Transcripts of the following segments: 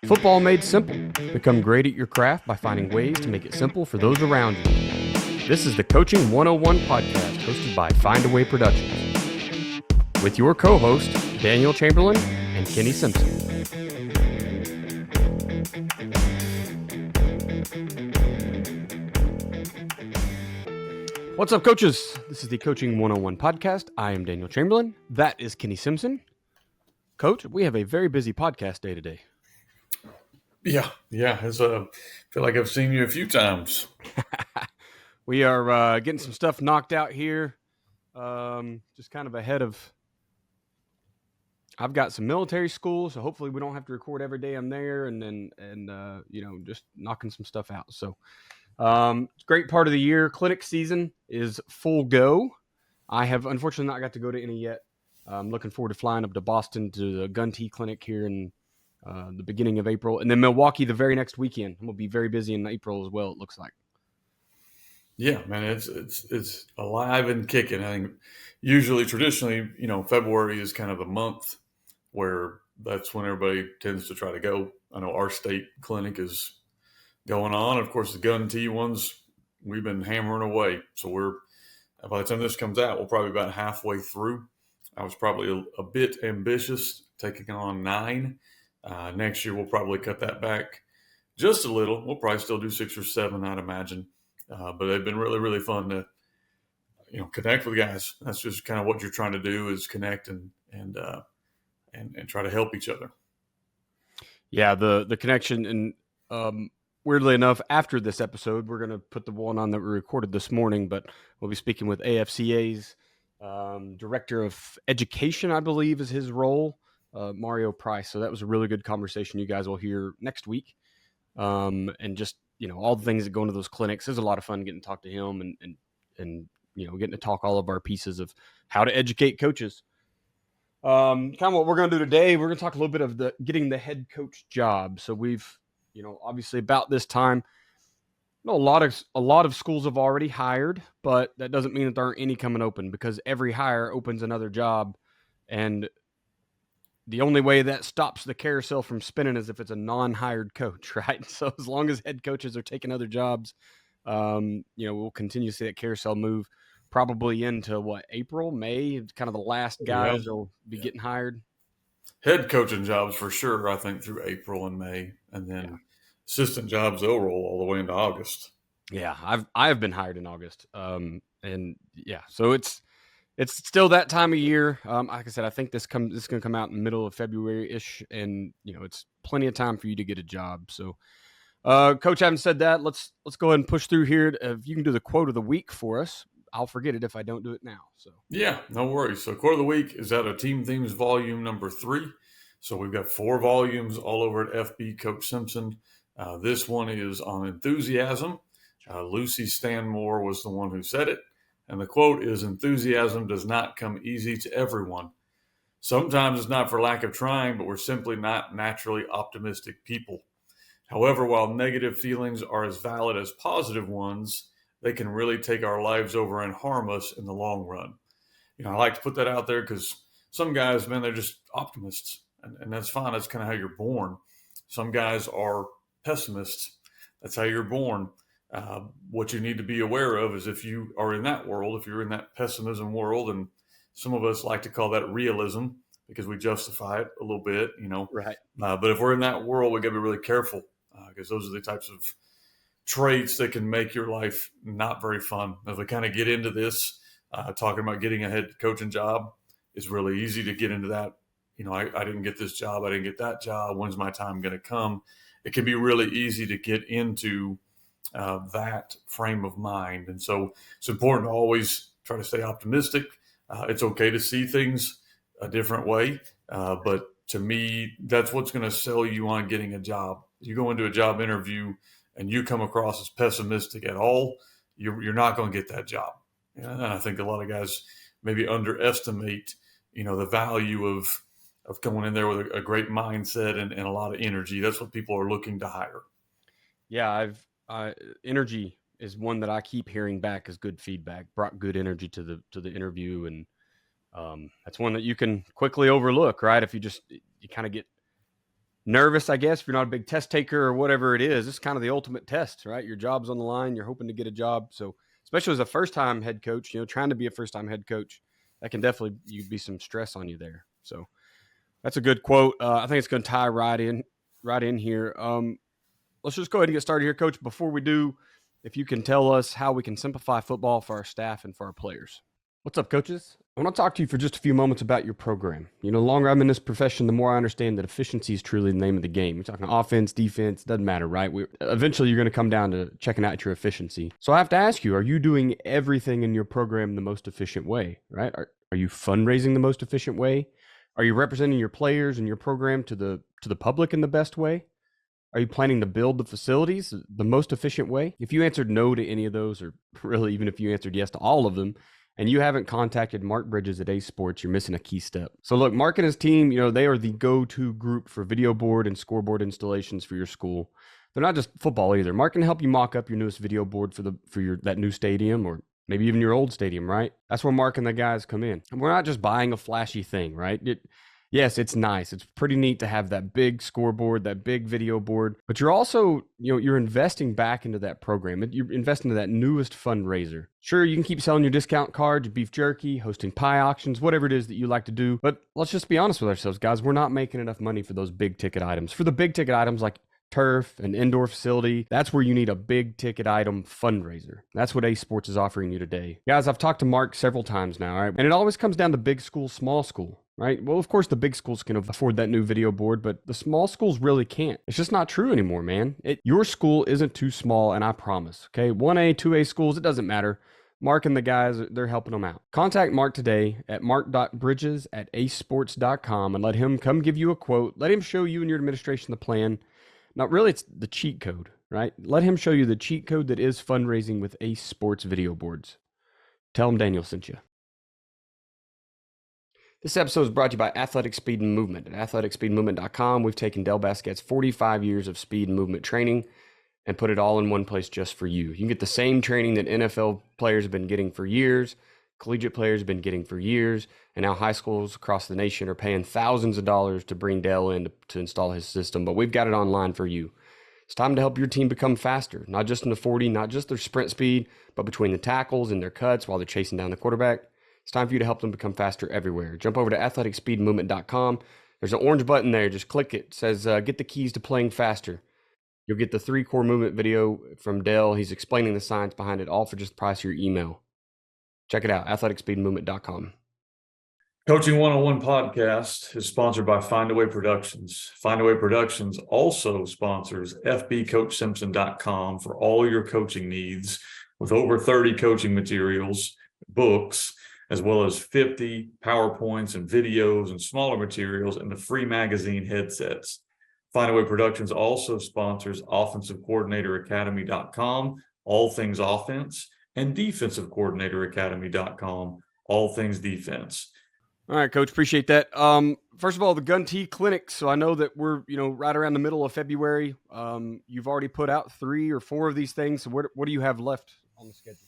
Football made simple. Become great at your craft by finding ways to make it simple for those around you. This is the Coaching 101 podcast hosted by Find a Way Productions with your co-host, Daniel Chamberlain and Kenny Simpson. What's up, coaches? This is the Coaching 101 podcast. I am Daniel Chamberlain. That is Kenny Simpson. Coach, we have a very busy podcast day today. Yeah. I feel like I've seen you a few times. We are getting some stuff knocked out here. Just kind of ahead of. I've got some military school, so hopefully we don't have to record every day I'm there, and just knocking some stuff out. So, great part of the year. Clinic season is full go. I have unfortunately not got to go to any yet. I'm looking forward to flying up to Boston to the Gun T Clinic here in the beginning of April, and then Milwaukee the very next weekend. I'm gonna be very busy in April as well. It looks like. Yeah, man, it's alive and kicking. I think traditionally, February is kind of a month where that's when everybody tends to try to go. I know our state clinic is going on. Of course, the Gun T ones, we've been hammering away. So by the time this comes out, we're probably about halfway through. I was probably a bit ambitious, taking on 9. Next year, we'll probably cut that back just a little. We'll probably still do 6 or 7, I'd imagine. But they've been really, really fun to, connect with guys. That's just kind of what you're trying to do, is connect and try to help each other. Yeah, the connection. And weirdly enough, after this episode, we're going to put the one on that we recorded this morning, but we'll be speaking with AFCA's Director of Education, I believe is his role, Mario Price. So that was a really good conversation you guys will hear next week. And just, all the things that go into those clinics. There's a lot of fun getting to talk to him and getting to talk all of our pieces of how to educate coaches. Kind of what we're going to do today, we're going to talk a little bit of getting the head coach job. So we've, obviously about this time, a lot of schools have already hired, but that doesn't mean that there aren't any coming open, because every hire opens another job. And the only way that stops the carousel from spinning is if it's a non-hired coach, right? So as long as head coaches are taking other jobs, we'll continue to see that carousel move probably into April, May, kind of the last guys will be getting hired. Head coaching jobs for sure, I think, through April and May, and then assistant jobs, they'll roll all the way into August. Yeah, I've been hired in August. So it's still that time of year. Like I said, I think this is going to come out in the middle of February-ish, and it's plenty of time for you to get a job. So, Coach, having said that, let's go ahead and push through here. If you can do the quote of the week for us, I'll forget it if I don't do it now. So yeah, no worries. So quote of the week is out of Team Themes volume number 3. So we've got 4 volumes all over at FB Coach Simpson. This one is on enthusiasm. Lucy Stanmore was the one who said it. And the quote is, "Enthusiasm does not come easy to everyone. Sometimes it's not for lack of trying, but we're simply not naturally optimistic people. However, while negative feelings are as valid as positive ones, they can really take our lives over and harm us in the long run." I like to put that out there because some guys, man, they're just optimists. And that's fine. That's kind of how you're born. Some guys are pessimists. That's how you're born. What you need to be aware of is if you are in that world, if you're in that pessimism world, and some of us like to call that realism because we justify it a little bit, Right. But if we're in that world, we got to be really careful because those are the types of traits that can make your life not very fun. As we kind of get into this, talking about getting a head coaching job, it's really easy to get into that. I didn't get this job. I didn't get that job. When's my time going to come? It can be really easy to get into that frame of mind. And so it's important to always try to stay optimistic. It's okay to see things a different way. But to me, that's what's going to sell you on getting a job. You go into a job interview and you come across as pessimistic at all, you're not going to get that job. And I think a lot of guys maybe underestimate, the value of going in there with a great mindset and a lot of energy. That's what people are looking to hire. Yeah, energy is one that I keep hearing back as good feedback. Brought good energy to the interview, and that's one that you can quickly overlook, right? If you just you kind of get nervous, I guess, if you're not a big test taker or whatever it is. It's kind of the ultimate test, right? Your job's on the line. You're hoping to get a job. So, especially as a first-time head coach, trying to be a first-time head coach, that can definitely be some stress on you there. So, that's a good quote. I think it's going to tie right in here. Let's just go ahead and get started here, Coach. Before we do, if you can tell us how we can simplify football for our staff and for our players. What's up, coaches? I want to talk to you for just a few moments about your program. The longer I'm in this profession, the more I understand that efficiency is truly the name of the game. You're talking offense, defense, doesn't matter, right? Eventually, you're going to come down to checking out your efficiency. So I have to ask you, are you doing everything in your program the most efficient way, right? Are you fundraising the most efficient way? Are you representing your players and your program to the public in the best way? Are you planning to build the facilities the most efficient way? If you answered no to any of those, or really even if you answered yes to all of them, and you haven't contacted Mark Bridges at Ace Sports, you're missing a key step. So look, Mark and his team, they are the go-to group for video board and scoreboard installations for your school. They're not just football either. Mark can help you mock up your newest video board for your that new stadium, or maybe even your old stadium, right? That's where Mark and the guys come in. And we're not just buying a flashy thing, right? Yes, it's nice. It's pretty neat to have that big scoreboard, that big video board, but you're also, you're investing back into that program. You're investing into that newest fundraiser. Sure, you can keep selling your discount cards, your beef jerky, hosting pie auctions, whatever it is that you like to do. But let's just be honest with ourselves, guys. We're not making enough money for those big ticket items. For the big ticket items like turf, an indoor facility, that's where you need a big ticket item fundraiser. That's what Ace Sports is offering you today. Guys, I've talked to Mark several times now, right? And it always comes down to big school, small school. Right? Well, of course, the big schools can afford that new video board, but the small schools really can't. It's just not true anymore, man. Your school isn't too small, and I promise. Okay, 1A, 2A schools, it doesn't matter. Mark and the guys, they're helping them out. Contact Mark today at mark.bridges@acesports.com and let him come give you a quote. Let him show you and your administration the plan. Now, really, it's the cheat code, right? Let him show you the cheat code that is fundraising with Ace Sports video boards. Tell him Daniel sent you. This episode is brought to you by Athletic Speed and Movement. At athleticspeedmovement.com, we've taken Del Basquet's 45 years of speed and movement training and put it all in one place just for you. You can get the same training that NFL players have been getting for years, collegiate players have been getting for years, and now high schools across the nation are paying thousands of dollars to bring Del in to install his system, but we've got it online for you. It's time to help your team become faster, not just in the 40, not just their sprint speed, but between the tackles and their cuts while they're chasing down the quarterback. It's time for you to help them become faster everywhere. Jump over to athleticspeedmovement.com. There's an orange button there. Just click it. It says, get the keys to playing faster. You'll get the 3 core movement video from Dell. He's explaining the science behind it, all for just the price of your email. Check it out, athleticspeedmovement.com. Coaching 101 podcast is sponsored by Findaway Productions. Findaway Productions also sponsors fbcoachsimpson.com for all your coaching needs, with over 30 coaching materials, books, as well as 50 PowerPoints and videos and smaller materials and the free magazine headsets. Findaway Productions also sponsors offensivecoordinatoracademy.com, all things offense, and defensivecoordinatoracademy.com, all things defense. All right, Coach, appreciate that. First of all, the Gun T Clinic. So I know that we're, right around the middle of February. You've already put out 3 or 4 of these things. So what do you have left on the schedule?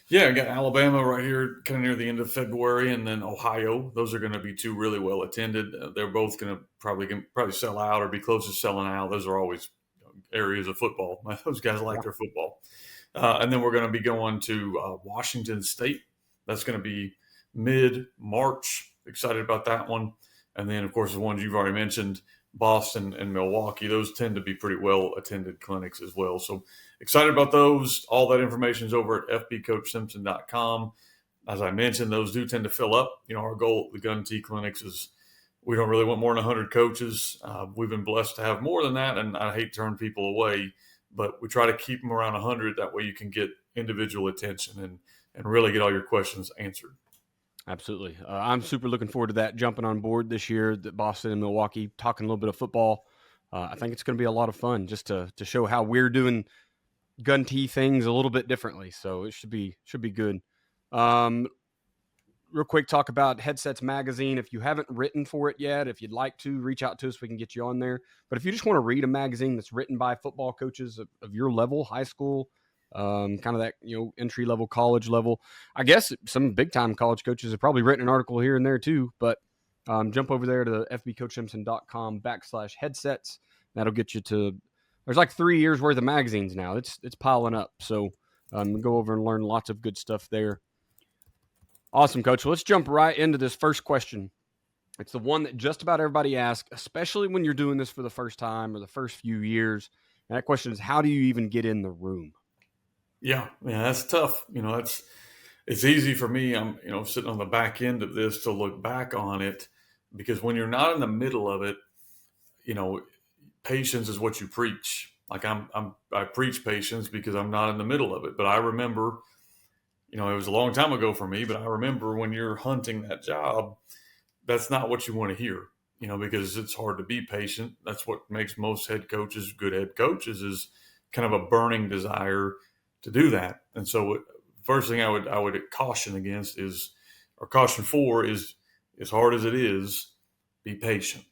Yeah, I got Alabama right here kind of near the end of February, and then Ohio. Those are going to be 2 really well attended. They're both going to probably sell out or be close to selling out. Those are always areas of football. Those guys like their football. And then we're going to be going to Washington State. That's going to be mid-March. Excited about that one. And then, of course, the ones you've already mentioned, Boston and Milwaukee. Those tend to be pretty well-attended clinics as well. So excited about those. All that information is over at fbcoachsimpson.com. As I mentioned, those do tend to fill up. Our goal at the Gun T Clinics is we don't really want more than 100 coaches. We've been blessed to have more than that, and I hate to turn people away, but we try to keep them around 100. That way you can get individual attention and really get all your questions answered. Absolutely. I'm super looking forward to that, jumping on board this year, the Boston and Milwaukee, talking a little bit of football. I think it's going to be a lot of fun just to show how we're doing Gun T things a little bit differently. So it should be good. Real quick, talk about Headsets Magazine. If you haven't written for it yet, if you'd like to, reach out to us. We can get you on there. But if you just want to read a magazine that's written by football coaches of your level, high school, kind of that, entry level, college level. I guess some big time college coaches have probably written an article here and there too, but jump over there to fbcoachsimpson.com/headsets. That'll get you to. There's like 3 years worth of magazines now. It's piling up. So go over and learn lots of good stuff there. Awesome, Coach. Well, let's jump right into this first question. It's the one that just about everybody asks, especially when you're doing this for the first time or the first few years. And that question is, how do you even get in the room? Yeah, that's tough. It's easy for me. I'm sitting on the back end of this to look back on it, because when you're not in the middle of it, patience is what you preach. Like I preach patience because I'm not in the middle of it. But I remember, it was a long time ago for me, but I remember when you're hunting that job, that's not what you want to hear, because it's hard to be patient. That's what makes most head coaches good head coaches, is kind of a burning desire to do that. And so first thing I would caution against is, or caution for, is, as hard as it is, be patient.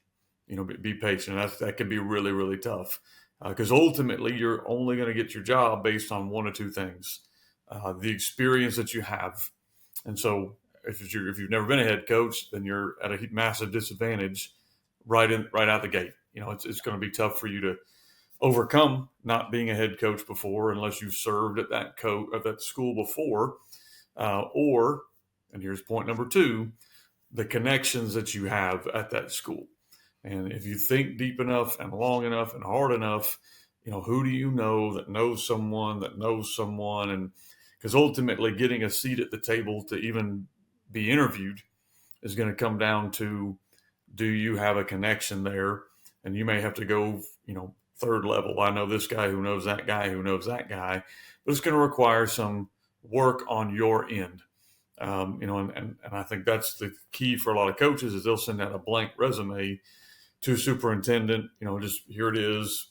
Be patient. That can be really, really tough, because ultimately you're only going to get your job based on one or two things: the experience that you have. And so if you've never been a head coach, then you're at a massive disadvantage right out the gate. It's going to be tough for you to overcome not being a head coach before, unless you've served at that school before, or, and here's point number two, the connections that you have at that school. And if you think deep enough and long enough and hard enough, who do you know that knows someone that knows someone? And because ultimately getting a seat at the table to even be interviewed is going to come down to, do you have a connection there? And you may have to go, third level. I know this guy who knows that guy who knows that guy, but it's going to require some work on your end. And I think that's the key for a lot of coaches, is they'll send out a blank resume to superintendent, just, here it is,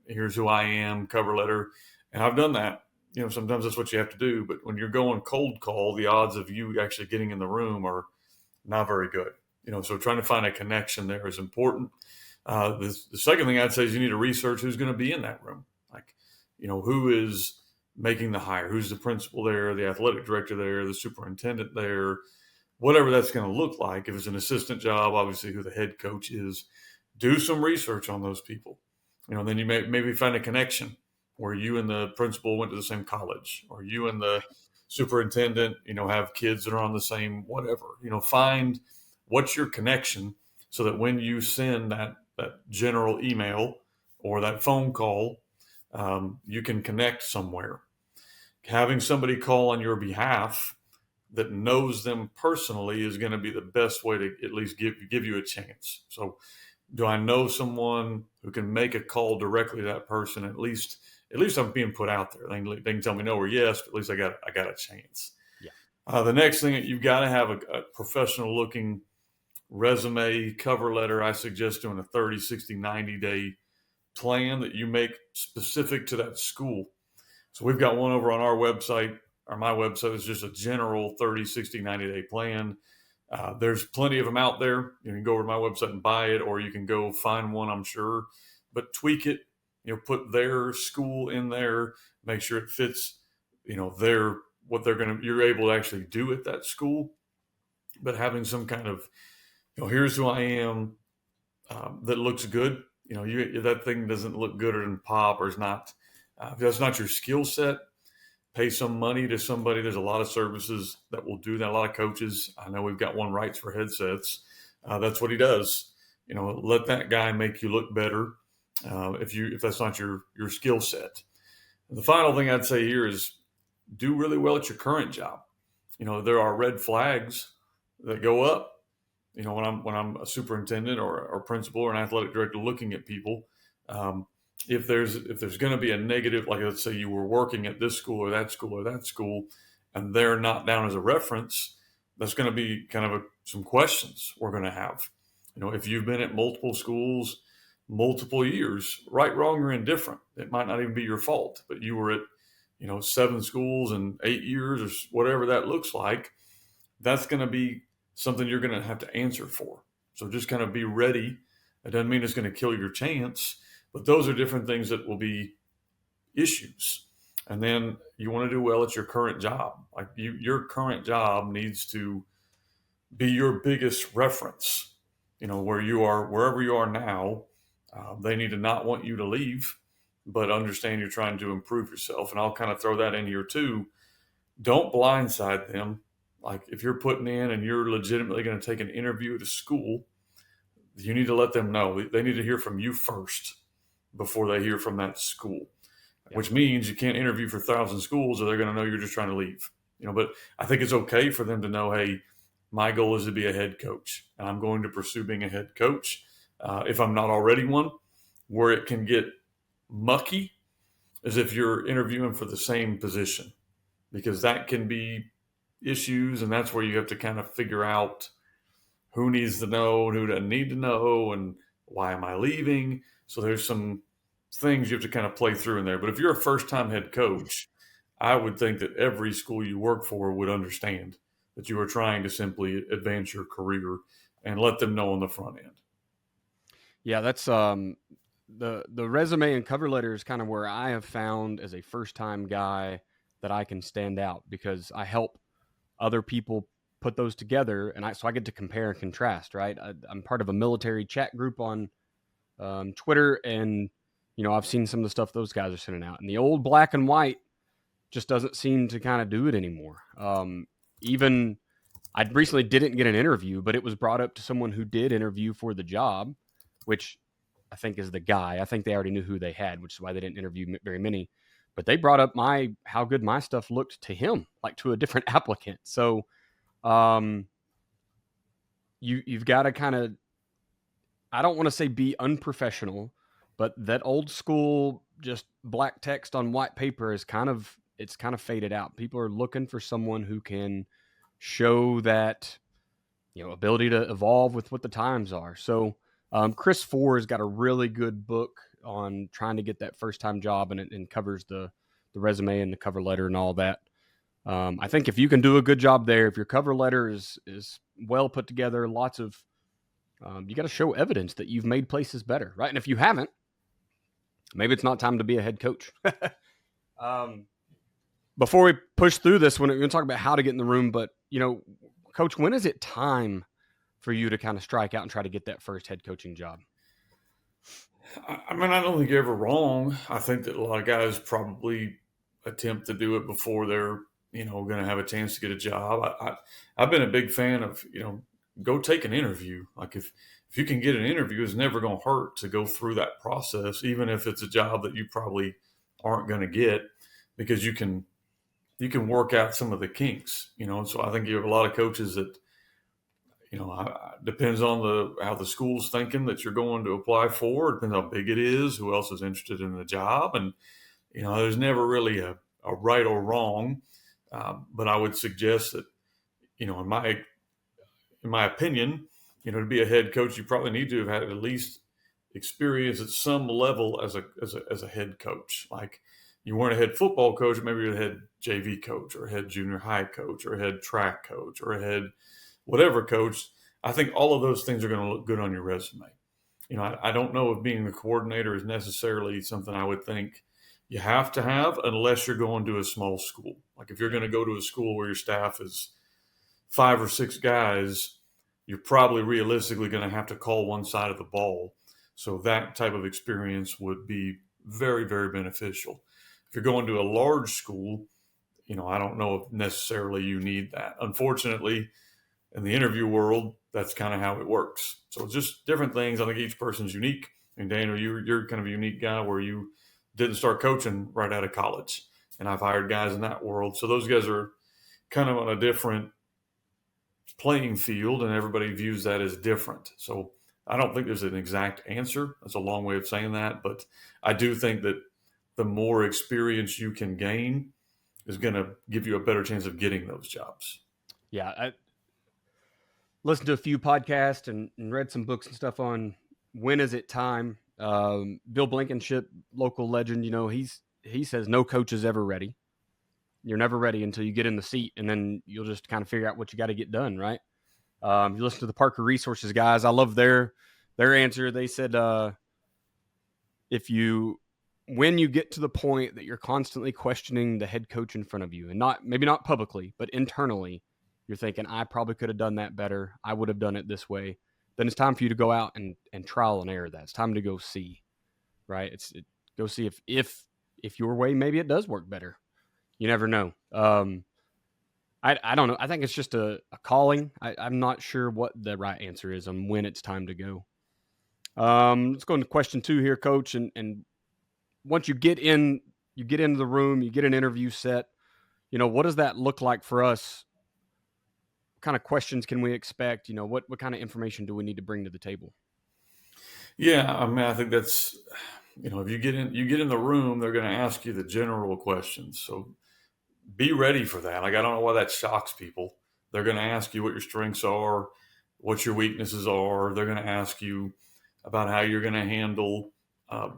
here's who I am, cover letter. And I've done that. Sometimes that's what you have to do. But when you're going cold call, the odds of you actually getting in the room are not very good. So trying to find a connection there is important. The second thing I'd say is you need to research who's going to be in that room. Like, who is making the hire, who's the principal there, the athletic director there, the superintendent there, whatever that's going to look like. If it's an assistant job, obviously who the head coach is. Do some research on those people. Then you maybe find a connection where you and the principal went to the same college, or you and the superintendent, have kids that are on the same whatever. Find what's your connection, so that when you send that general email or that phone call, you can connect somewhere. Having somebody call on your behalf that knows them personally is going to be the best way to at least give you a chance. So, do I know someone who can make a call directly to that person? At least I'm being put out there. They can tell me no or yes, but at least I got a chance. Yeah. The next thing, you've got to have a professional looking resume, cover letter. I suggest doing a 30, 60, 90-day plan that you make specific to that school. So we've got one over on our website, or my website is just a general 30, 60, 90-day plan. There's plenty of them out there. You can go over to my website and buy it, or you can go find one, I'm sure, but tweak it, put their school in there, make sure it fits, you're able to actually do at that school. But having some kind of, here's who I am, that looks good. That thing doesn't look good or pop, or is not, if that's not your skill set, pay some money to somebody. There's a lot of services that will do that. A lot of coaches, I know we've got one, Rights for Headsets. That's what he does. Let that guy make you look better, if that's not your skill set. And the final thing I'd say here is, do really well at your current job. There are red flags that go up. When I'm a superintendent or principal or an athletic director looking at people, if there's going to be a negative, like let's say you were working at this school or that school or that school, and they're not down as a reference, that's going to be kind of some questions we're going to have. If you've been at multiple schools, multiple years, right, wrong, or indifferent, it might not even be your fault, but you were at 7 schools in 8 years, or whatever that looks like. That's going to be something you're going to have to answer for. So just kind of be ready. It doesn't mean it's going to kill your chance, but those are different things that will be issues. And then you want to do well at your current job. Like your current job needs to be your biggest reference. Where you are, wherever you are now, they need to not want you to leave, but understand you're trying to improve yourself. And I'll kind of throw that in here too. Don't blindside them. Like if you're putting in and you're legitimately going to take an interview at a school, you need to let them know. They need to hear from you first before they hear from that school, Yeah. which means you can't interview for 1,000 schools or they're going to know you're just trying to leave. But I think it's okay for them to know, hey, my goal is to be a head coach, and I'm going to pursue being a head coach. If I'm not already one, where it can get mucky is if you're interviewing for the same position, because that can be issues, and that's where you have to kind of figure out who needs to know and who doesn't need to know, and why am I leaving. So there's some things you have to kind of play through in there. But if you're a first time head coach, I would think that every school you work for would understand that you are trying to simply advance your career and let them know on the front end. Yeah, that's the resume and cover letter is kind of where I have found as a first time guy that I can stand out, because I help other people put those together, and so I get to compare and contrast. Right, I'm part of a military chat group on Twitter, and I've seen some of the stuff those guys are sending out, and the old black and white just doesn't seem to kind of do it anymore. Even I recently didn't get an interview, but it was brought up to someone who did interview for the job, which I think is the guy. I think they already knew who they had, which is why they didn't interview very many. But they brought up how good my stuff looked to him, like to a different applicant. So um, you've got to kind of, I don't want to say be unprofessional, but that old school just black text on white paper is it's kind of faded out. People are looking for someone who can show that ability to evolve with what the times are. So Chris Four has got a really good book on trying to get that first time job, and it covers the resume and the cover letter and all that. I think if you can do a good job there, if your cover letter is well put together, lots of you got to show evidence that you've made places better, right? And if you haven't, maybe it's not time to be a head coach. Before we push through this, we're going to talk about how to get in the room. But Coach, when is it time for you to kind of strike out and try to get that first head coaching job? I mean, I don't think you're ever wrong. I think that a lot of guys probably attempt to do it before they're, going to have a chance to get a job. I've been a big fan of, go take an interview. Like if you can get an interview, it's never going to hurt to go through that process, even if it's a job that you probably aren't going to get, because you can work out some of the kinks, And so I think you have a lot of coaches that, depends on how the school's thinking that you're going to apply for. It depends how big it is, who else is interested in the job, and there's never really a right or wrong. But I would suggest that, in my opinion, to be a head coach, you probably need to have had at least experience at some level as a head coach. Like you weren't a head football coach, maybe you're a head JV coach or a head junior high coach or a head track coach or a head whatever coach. I think all of those things are going to look good on your resume. I don't know if being the coordinator is necessarily something I would think you have to have unless you're going to a small school. Like if you're going to go to a school where your staff is 5 or 6 guys, you're probably realistically going to have to call one side of the ball. So that type of experience would be very, very beneficial. If you're going to a large school, I don't know if necessarily you need that. Unfortunately, in the interview world, that's kind of how it works. So just different things. I think each person's unique. And Daniel, you're kind of a unique guy where you didn't start coaching right out of college. And I've hired guys in that world. So those guys are kind of on a different playing field, and everybody views that as different. So I don't think there's an exact answer. That's a long way of saying that. But I do think that the more experience you can gain is going to give you a better chance of getting those jobs. Yeah, I listened to a few podcasts and read some books and stuff on when is it time. Bill Blankenship, local legend, he says no coach is ever ready. You're never ready until you get in the seat, and then you'll just kind of figure out what you got to get done, right? You listen to the Parker Resources guys. I love their answer. They said when you get to the point that you're constantly questioning the head coach in front of you, and maybe not publicly, but internally, you're thinking, I probably could have done that better. I would have done it this way. Then it's time for you to go out and trial and error that. It's time to go see, right? Go see if your way, maybe it does work better. You never know. I don't know. I think it's just a calling. I'm not sure what the right answer is on when it's time to go. Let's go into question 2 here, Coach. And once you get into the room, you get an interview set. What does that look like for us? What kind of questions can we expect? What kind of information do we need to bring to the table? Yeah, I mean, I think that's, if you get in the room, they're going to ask you the general questions. So be ready for that. Like, I don't know why that shocks people. They're going to ask you what your strengths are, what your weaknesses are. They're going to ask you about how you're going to handle uh,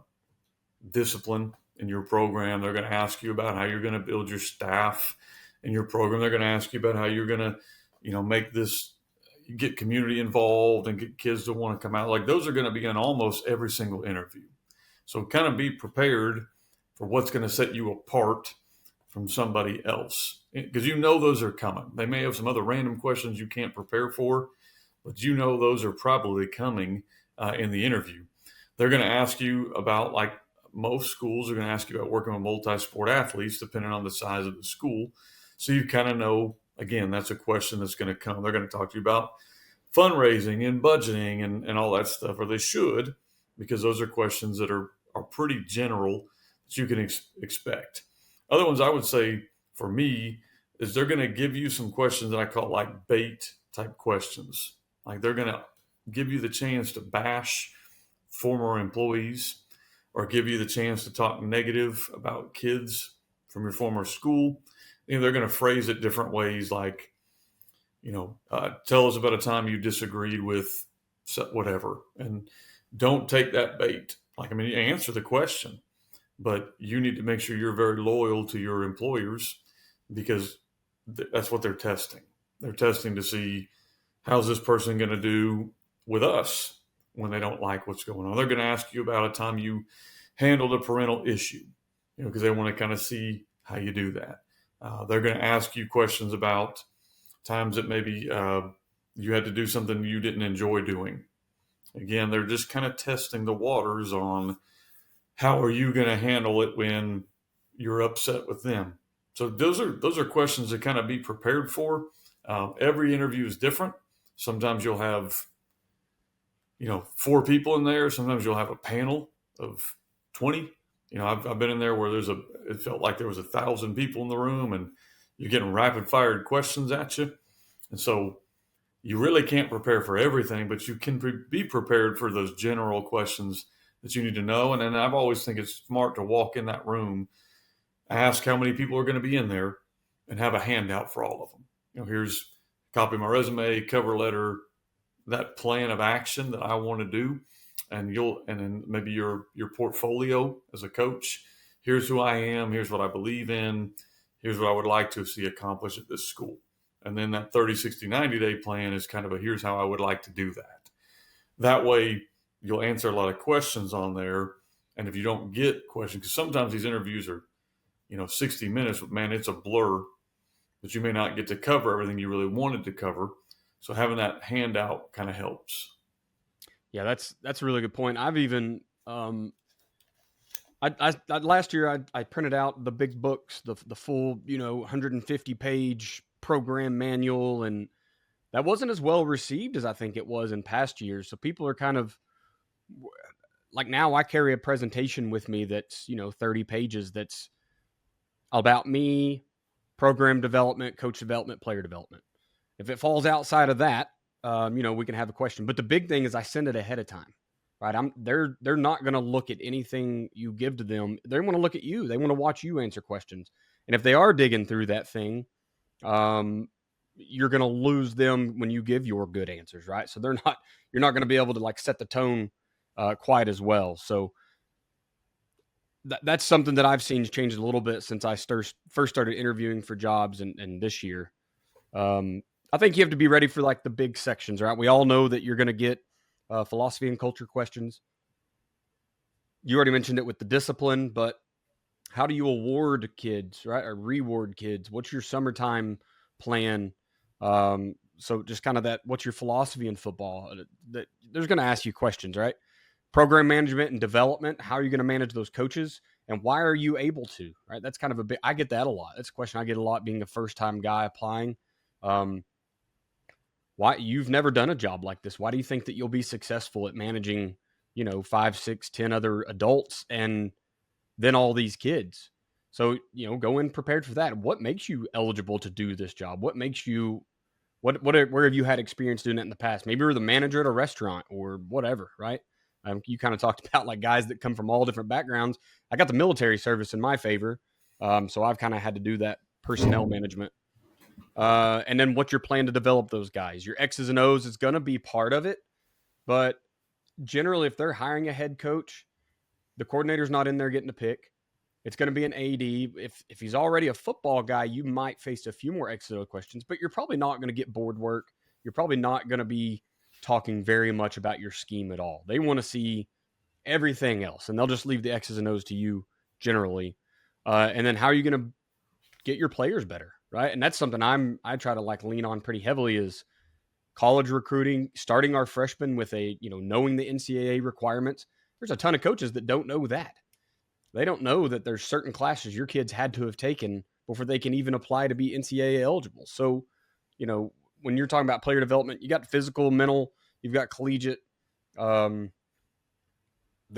discipline in your program. They're going to ask you about how you're going to build your staff in your program. They're going to ask you about how you're going to, make this, get community involved and get kids to want to come out. Like, those are going to be in almost every single interview. So kind of be prepared for what's going to set you apart from somebody else, because those are coming. They may have some other random questions you can't prepare for, but those are probably coming in the interview. They're going to ask you about, like most schools are going to ask you about working with multi-sport athletes, depending on the size of the school. So you kind of know, again, that's a question that's going to come. They're going to talk to you about fundraising and budgeting and all that stuff, or they should, because those are questions that are pretty general that you can expect. Other ones I would say for me is they're going to give you some questions that I call like bait type questions. Like, they're going to give you the chance to bash former employees or give you the chance to talk negative about kids from your former school. They're going to phrase it different ways, like, tell us about a time you disagreed with whatever. And don't take that bait. Like, I mean, you answer the question, but you need to make sure you're very loyal to your employers, because that's what they're testing. They're testing to see, how's this person going to do with us when they don't like what's going on. They're going to ask you about a time you handled a parental issue, because they want to kind of see how you do that. They're going to ask you questions about times that maybe you had to do something you didn't enjoy doing. Again, they're just kind of testing the waters on how are you going to handle it when you're upset with them. So those are questions to kind of be prepared for. Every interview is different. Sometimes you'll have 4 people in there. Sometimes you'll have a panel of 20. I've been in there where it felt like there was 1,000 people in the room, and you're getting rapid fired questions at you. And so you really can't prepare for everything, but you can be prepared for those general questions that you need to know. And then I've always think it's smart to walk in that room, ask how many people are going to be in there, and have a handout for all of them. Here's a copy of my resume, cover letter, that plan of action that I want to do, and then maybe your portfolio as a coach. Here's who I am. Here's what I believe in. Here's what I would like to see accomplished at this school. And then that 30, 60, 90-day plan is kind of here's how I would like to do that. That way you'll answer a lot of questions on there. And if you don't get questions, because sometimes these interviews are, 60 minutes, but man, it's a blur, but you may not get to cover everything you really wanted to cover. So having that handout kind of helps. Yeah, that's a really good point. I've even last year I printed out the big books, the full 150 page program manual, and that wasn't as well received as I think it was in past years. So people are kind of like, now I carry a presentation with me that's 30 pages that's about me, program development, coach development, player development. If it falls outside of that, we can have a question. But the big thing is I send it ahead of time, right? They're not going to look at anything you give to them. They want to look at you. They want to watch you answer questions. And if they are digging through that thing, you're going to lose them when you give your good answers, right? So you're not going to be able to like set the tone quite as well. So that's something that I've seen change a little bit since I first started interviewing for jobs and this year. I think you have to be ready for like the big sections, right? We all know that you're going to get philosophy and culture questions. You already mentioned it with the discipline, but how do you award kids, right? Or reward kids? What's your summertime plan? So just kind of that, what's your philosophy in football? That there's going to ask you questions, right? Program management and development. How are you going to manage those coaches? And why are you able to? Right. That's kind of a bit. I get that a lot. That's a question I get a lot being a first time guy applying. Um, why you've never done a job like this? Why do you think that you'll be successful at managing, 5, 6, 10 other adults and then all these kids? So, go in prepared for that. What makes you eligible to do this job? What makes you where have you had experience doing it in the past? Maybe you're the manager at a restaurant or whatever, right? You kind of talked about like guys that come from all different backgrounds. I got the military service in my favor, so I've kind of had to do that personnel management. And then what's your plan to develop those guys? Your X's and O's is going to be part of it, but generally, if they're hiring a head coach, the coordinator's not in there getting to pick. It's going to be an AD. If he's already a football guy, you might face a few more X's and O questions, but you're probably not going to get board work. You're probably not going to be talking very much about your scheme at all. They want to see everything else, and they'll just leave the X's and O's to you generally. And then how are you going to get your players better, right? And that's something I try to like lean on pretty heavily is college recruiting, starting our freshmen with knowing the NCAA requirements. There's a ton of coaches that don't know that. They don't know that there's certain classes your kids had to have taken before they can even apply to be NCAA eligible. So, when you're talking about player development, you got physical, mental, you've got collegiate, the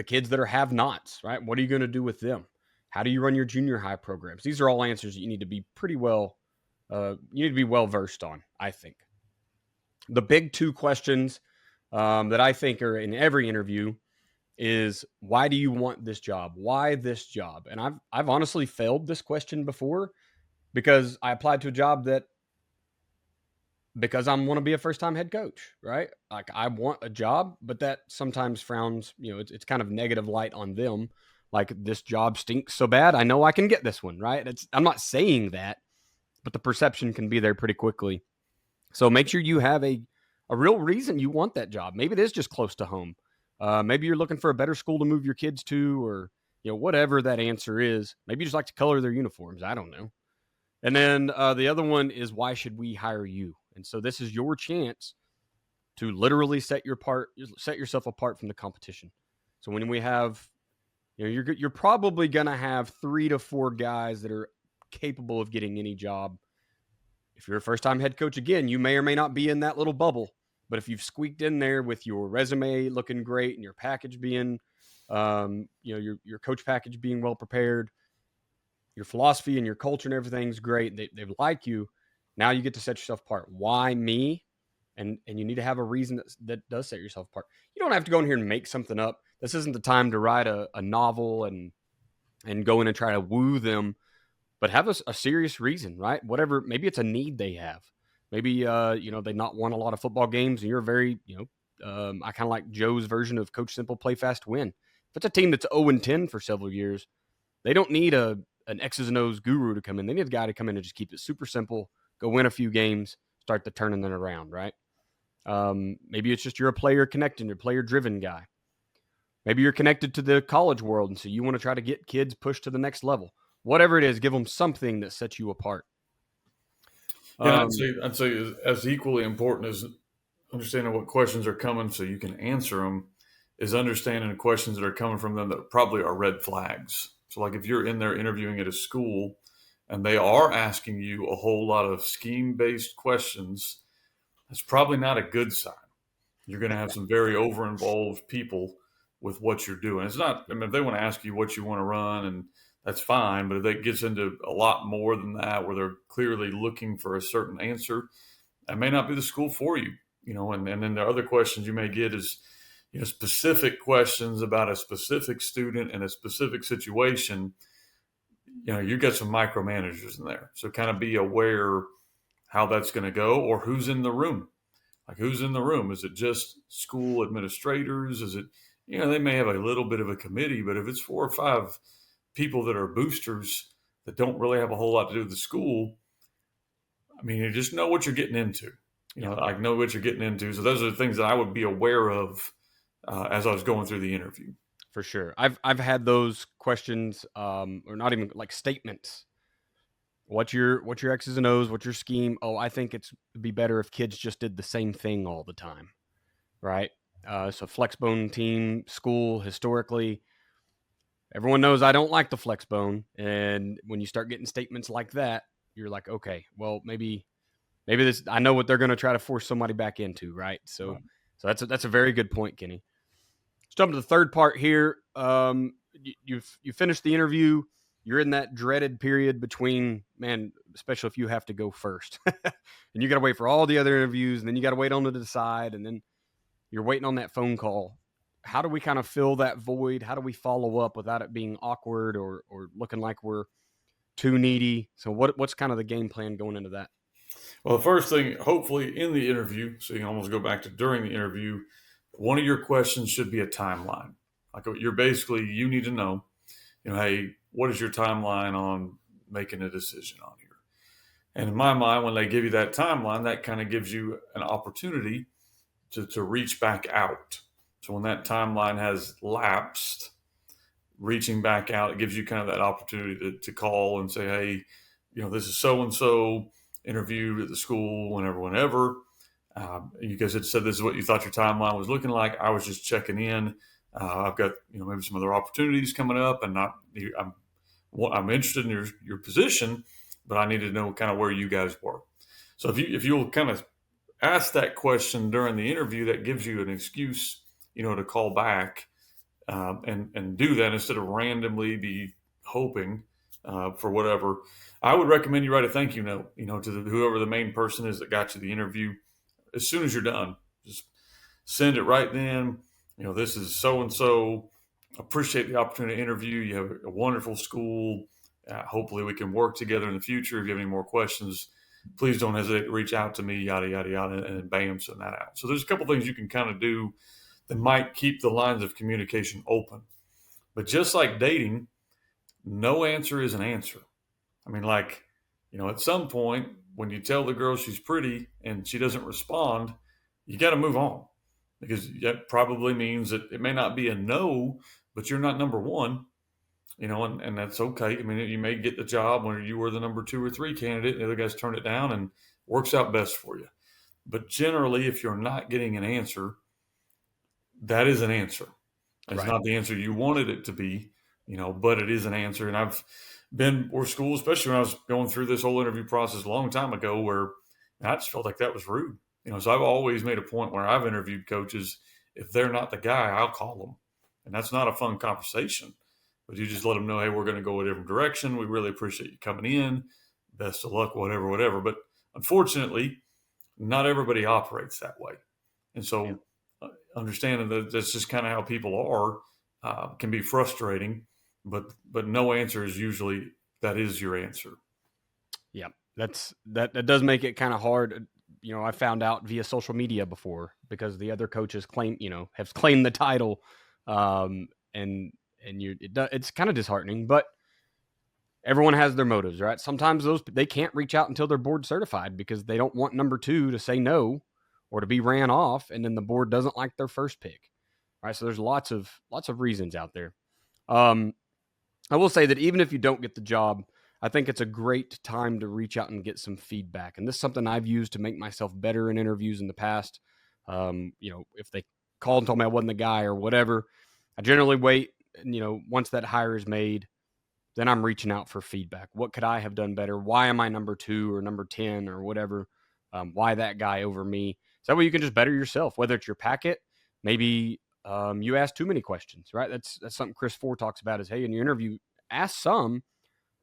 kids that are have-nots, right? What are you going to do with them? How do you run your junior high programs? These are all answers that you need to be pretty well, you need to be well versed on, I think. The big two questions that I think are in every interview is why do you want this job? Why this job? And I've honestly failed this question before because I applied to a job because I want to be a first time head coach, right? Like I want a job, but that sometimes frowns, it's kind of negative light on them. Like this job stinks so bad. I know I can get this one, right? I'm not saying that, but the perception can be there pretty quickly. So make sure you have a real reason you want that job. Maybe it is just close to home. Maybe you're looking for a better school to move your kids to, or whatever that answer is. Maybe you just like to color their uniforms. I don't know. And then the other one is why should we hire you? And so this is your chance to literally set yourself apart from the competition. So when we have, you're probably gonna have 3 to 4 guys that are capable of getting any job. If you're a first time head coach, again, you may or may not be in that little bubble. But if you've squeaked in there with your resume looking great and your package being, your coach package being well prepared, your philosophy and your culture and everything's great, they like you. Now you get to set yourself apart. Why me? And you need to have a reason that does set yourself apart. You don't have to go in here and make something up. This isn't the time to write a novel and go in and try to woo them, but have a serious reason, right? Whatever, maybe it's a need they have. Maybe they not won a lot of football games, and you're very, I kind of like Joe's version of Coach Simple, play fast, win. If it's a team that's 0-10 for several years, they don't need an X's and O's guru to come in. They need a guy to come in and just keep it super simple, go win a few games, start the turning it around, right? Maybe it's just you're a player connecting, you're a player driven guy. Maybe you're connected to the college world, and so you want to try to get kids pushed to the next level. Whatever it is, give them something that sets you apart. Yeah, I'd say as equally important as understanding what questions are coming so you can answer them is understanding the questions that are coming from them that probably are red flags. So, like if you're in there interviewing at a school and they are asking you a whole lot of scheme-based questions, that's probably not a good sign. You're going to have some very over-involved people with what you're doing. It's not, I mean, if they want to ask you what you want to run, and that's fine, but if it gets into a lot more than that, where they're clearly looking for a certain answer, that may not be the school for you. And then the other questions you may get is, specific questions about a specific student in a specific situation. You've got some micromanagers in there. So kind of be aware how that's going to go or who's in the room. Like who's in the room? Is it just school administrators? Is it, they may have a little bit of a committee, but if it's 4 or 5 people that are boosters that don't really have a whole lot to do with the school, I mean, you just know what you're getting into. I know what you're getting into. So those are the things that I would be aware of as I was going through the interview. For sure. I've had those questions, or not even like statements What's your X's and O's? What's your scheme? Oh, I think it'd be better if kids just did the same thing all the time, right? So flexbone team school historically, everyone knows I don't like the flexbone, and when you start getting statements like that, you're like, okay, well maybe this I know what they're going to try to force somebody back into, right? So Right. that's a very good point, Kenny. Let's jump to the third part here. You finished the interview. You're in that dreaded period between, man, especially if you have to go first, and you got to wait for all the other interviews, and then you got to wait on them to decide, and then you're waiting on that phone call. How do we kind of fill that void? How do we follow up without it being awkward or looking like we're too needy? So what's kind of the game plan going into that? Well, the first thing, hopefully, in the interview, so you can almost go back to during the interview, one of your questions should be a timeline. Like you're basically, you need to know, hey, what is your timeline on making a decision on here? And in my mind, when they give you that timeline, that kind of gives you an opportunity to reach back out. So when that timeline has lapsed, reaching back out, it gives you kind of that opportunity to call and say, hey, this is so and so interviewed at the school, whenever. You guys had said this is what you thought your timeline was looking like. I was just checking in. I've got maybe some other opportunities coming up, and I'm interested in your position, but I need to know kind of where you guys were. So if you'll kind of ask that question during the interview, that gives you an excuse, to call back and do that instead of randomly be hoping for whatever. I would recommend you write a thank you note, to whoever the main person is that got you the interview. As soon as you're done, just send it right then. This is so and so. Appreciate the opportunity to interview. You have a wonderful school. Hopefully, we can work together in the future. If you have any more questions, please don't hesitate to reach out to me. Yada yada yada, and then bam, send that out. So there's a couple things you can kind of do that might keep the lines of communication open. But just like dating, no answer is an answer. I mean, at some point, when you tell the girl she's pretty and she doesn't respond, you got to move on because that probably means that it may not be a no, but you're not number one, and that's okay. I mean, you may get the job when you were the number 2 or 3 candidate, and the other guys turn it down and works out best for you. But generally, if you're not getting an answer, that is an answer. It's Right. not the answer you wanted it to be, but it is an answer. And I've been where schools, especially when I was going through this whole interview process a long time ago, where I just felt like that was rude. So I've always made a point where I've interviewed coaches. If they're not the guy, I'll call them. And that's not a fun conversation, but you just let them know, hey, we're going to go a different direction. We really appreciate you coming in. Best of luck, whatever. But unfortunately, not everybody operates that way. And Yeah. so understanding that that's just kind of how people are can be frustrating, but no answer is usually that is your answer. Yeah. That does make it kind of hard. I found out via social media before because the other coaches have claimed the title, it's kind of disheartening. But everyone has their motives, right? Sometimes they can't reach out until they're board certified because they don't want number 2 to say no or to be ran off, and then the board doesn't like their first pick, right? So there's lots of reasons out there. I will say that even if you don't get the job, I think it's a great time to reach out and get some feedback. And this is something I've used to make myself better in interviews in the past. If they called and told me I wasn't the guy or whatever, I generally wait. And, once that hire is made, then I'm reaching out for feedback. What could I have done better? Why am I number 2 or number 10 or whatever? Why that guy over me? So that way you can just better yourself, whether it's your packet, maybe you ask too many questions, right? That's something Chris Ford talks about is, hey, in your interview, ask some,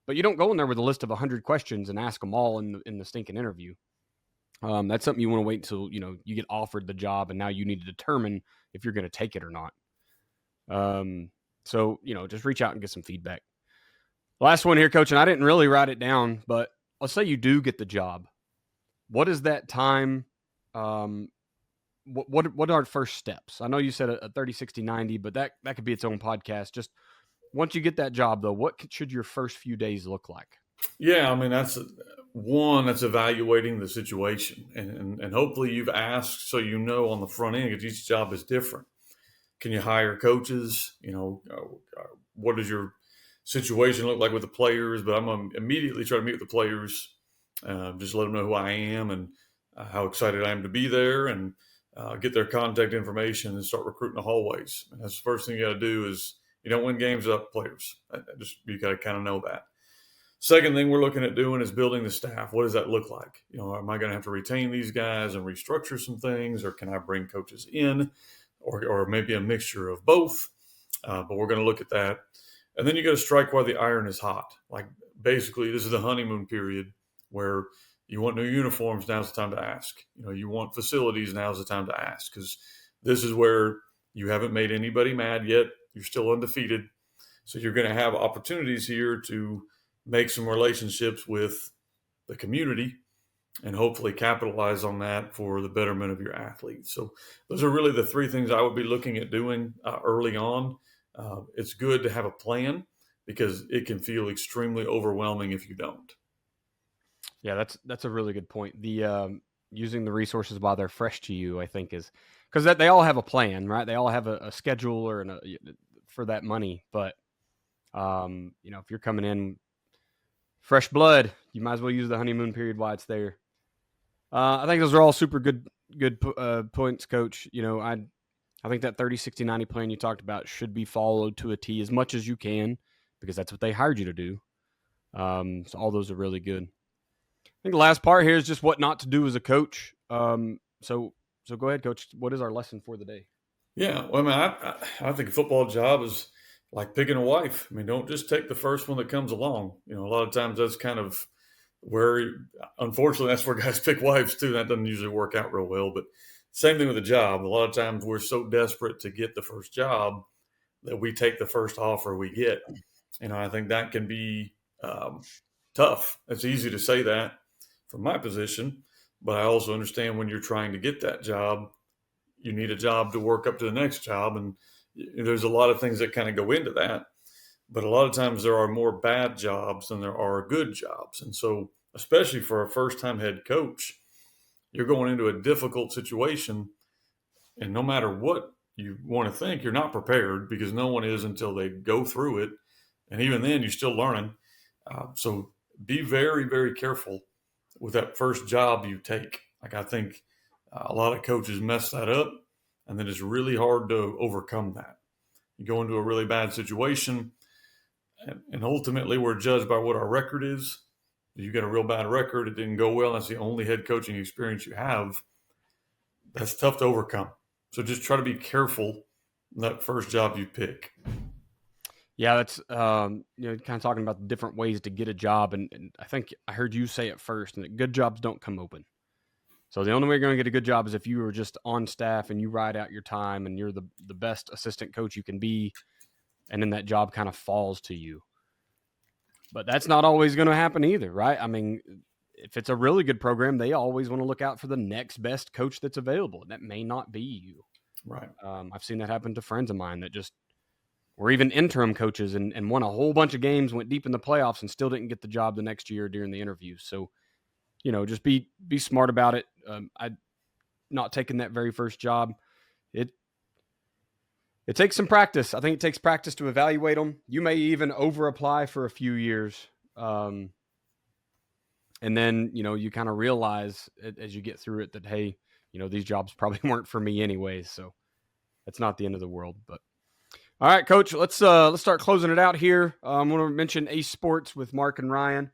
but you don't go in there with a list of 100 questions and ask them all in the stinking interview. That's something you want to wait until, you get offered the job and now you need to determine if you're going to take it or not. So, just reach out and get some feedback. Last one here, Coach, and I didn't really write it down, but let's say you do get the job. What is that time? What are first steps? I know you said a 30, 60, 90, but that could be its own podcast. Just once you get that job, though, what should your first few days look like? Yeah, I mean that's that's evaluating the situation, and hopefully you've asked so on the front end because each job is different. Can you hire coaches? What is your situation look like with the players, but I'm going to immediately try to meet with the players, just let them know who I am and how excited I am to be there, and get their contact information and start recruiting the hallways. And that's the first thing you got to do. Is you don't win games without players. You got to kind of know that. Second thing we're looking at doing is building the staff. What does that look like? Am I going to have to retain these guys and restructure some things, or can I bring coaches in, or maybe a mixture of both? But we're going to look at that. And then you got to strike while the iron is hot. Like basically, this is the honeymoon period where you want new uniforms. Now's the time to ask. You want facilities. Now's the time to ask, because this is where you haven't made anybody mad yet. You're still undefeated, so you're going to have opportunities here to make some relationships with the community and hopefully capitalize on that for the betterment of your athletes. So those are really the three things I would be looking at doing early on. It's good to have a plan, because it can feel extremely overwhelming if you don't. Yeah, that's a really good point. The using the resources while they're fresh to you, I think, is because they all have a plan, right? They all have a schedule or for that money. But if you're coming in fresh blood, you might as well use the honeymoon period while it's there. I think those are all super good points, Coach. I think that 30, 60, 90 plan you talked about should be followed to a T as much as you can, because that's what they hired you to do. So all those are really good. I think the last part here is just what not to do as a coach. So go ahead, Coach. What is our lesson for the day? Yeah, well, I think a football job is like picking a wife. Don't just take the first one that comes along. A lot of times that's kind of where, unfortunately, that's where guys pick wives too. That doesn't usually work out real well. But same thing with a job. A lot of times we're so desperate to get the first job that we take the first offer we get. I think that can be tough. It's easy to say that from my position, but I also understand when you're trying to get that job, you need a job to work up to the next job. And there's a lot of things that kind of go into that. But a lot of times there are more bad jobs than there are good jobs. And so, especially for a first-time head coach, you're going into a difficult situation. And no matter what you want to think, you're not prepared, because no one is until they go through it. And even then, you're still learning. So be very, very careful with that first job you take. Like, I think a lot of coaches mess that up, and then it's really hard to overcome that. You go into a really bad situation, and ultimately we're judged by what our record is. You got a real bad record, it didn't go well, that's the only head coaching experience you have. That's tough to overcome. So just try to be careful in that first job you pick. Yeah, that's kind of talking about the different ways to get a job, and I think I heard you say it first, and that good jobs don't come open. So the only way you're going to get a good job is if you are just on staff and you ride out your time and you're the best assistant coach you can be, and then that job kind of falls to you. But that's not always going to happen either, right? If it's a really good program, they always want to look out for the next best coach that's available. That may not be you. Right. I've seen that happen to friends of mine that just were even interim coaches and won a whole bunch of games, went deep in the playoffs, and still didn't get the job the next year during the interview. So, just be smart about it. I not taking that very first job. It takes some practice. I think it takes practice to evaluate them. You may even over apply for a few years. And then, you kind of realize as you get through it that, hey, these jobs probably weren't for me anyways. So that's not the end of the world. But all right, Coach, let's start closing it out here. I want to mention Ace Sports with Mark and Ryan.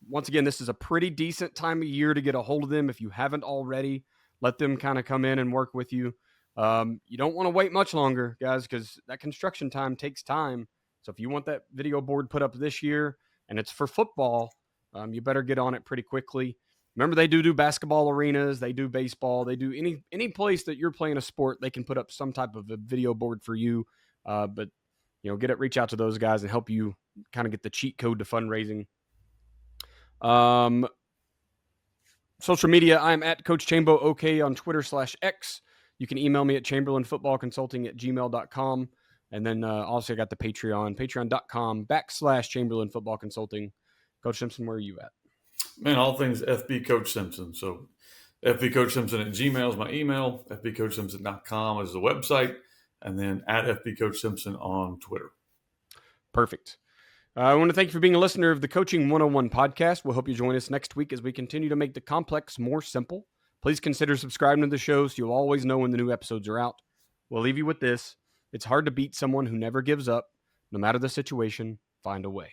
Once again, this is a pretty decent time of year to get a hold of them. If you haven't already, let them kind of come in and work with you. You don't want to wait much longer, guys, because that construction time takes time. So if you want that video board put up this year and it's for football, you better get on it pretty quickly. Remember, they do basketball arenas. They do baseball. They do any place that you're playing a sport, they can put up some type of a video board for you. But reach out to those guys and help you kind of get the cheat code to fundraising. Social media, I'm at Coach Chambo OK on Twitter /X. You can email me at chamberlainfootballconsulting@gmail.com. And then also I got the patreon.com/ChamberlainFootballConsulting. Coach Simpson, where are you at? Man, all things FB Coach Simpson. So FBCoachSimpson@gmail is my email. FBCoachSimpson.com is the website. And then at FB Coach Simpson on Twitter. Perfect. I want to thank you for being a listener of the Coaching 101 podcast. We'll hope you join us next week as we continue to make the complex more simple. Please consider subscribing to the show so you'll always know when the new episodes are out. We'll leave you with this. It's hard to beat someone who never gives up. No matter the situation, find a way.